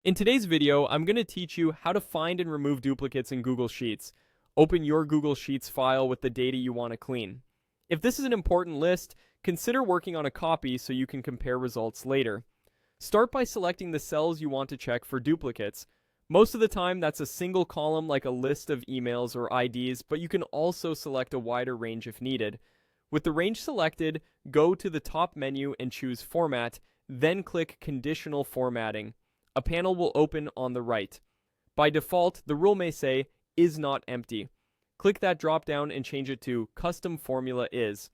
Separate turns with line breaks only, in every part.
In today's video, I'm going to teach you how to find and remove duplicates in Google Sheets. Open your Google Sheets file with the data you want to clean. If this is an important list, consider working on a copy so you can compare results later. Start by selecting the cells you want to check for duplicates. Most of the time, that's a single column like a list of emails or IDs, but you can also select a wider range if needed. With the range selected, go to the top menu and choose Format, then click Conditional Formatting. A panel will open on the right. By default, the rule may say, is not empty. Click that drop down and change it to Custom Formula Is.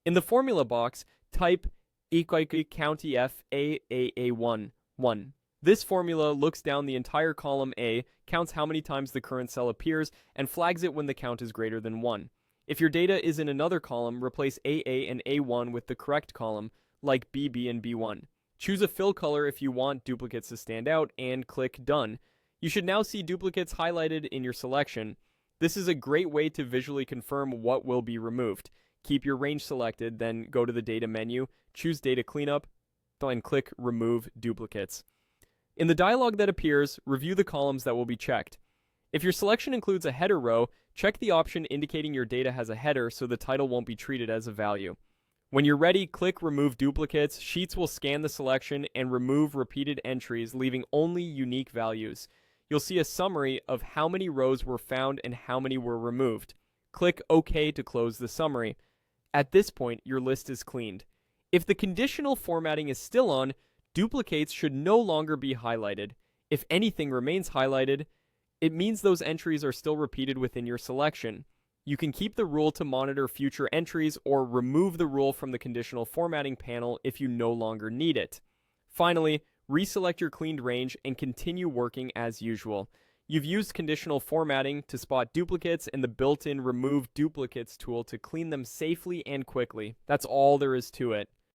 In the formula box, type county F A1 1. This formula looks down the entire column A, counts how many times the current cell appears, and flags it when the count is greater than 1. If your data is in another column, replace AA and A1 with the correct column, like BB and B1. Choose a fill color if you want duplicates to stand out, and click Done. You should now see duplicates highlighted in your selection. This is a great way to visually confirm what will be removed. Keep your range selected, then go to the Data menu, choose Data Cleanup, then click Remove Duplicates. In the dialog that appears, review the columns that will be checked. If your selection includes a header row, check the option indicating your data has a header so the title won't be treated as a value. When you're ready, click Remove Duplicates. Sheets will scan the selection and remove repeated entries, leaving only unique values. You'll see a summary of how many rows were found and how many were removed. Click OK to close the summary. At this point, your list is cleaned. If the conditional formatting is still on, duplicates should no longer be highlighted. If anything remains highlighted, it means those entries are still repeated within your selection. You can keep the rule to monitor future entries or remove the rule from the conditional formatting panel if you no longer need it. Finally, reselect your cleaned range and continue working as usual. You've used conditional formatting to spot duplicates and the built-in Remove Duplicates tool to clean them safely and quickly. That's all there is to it.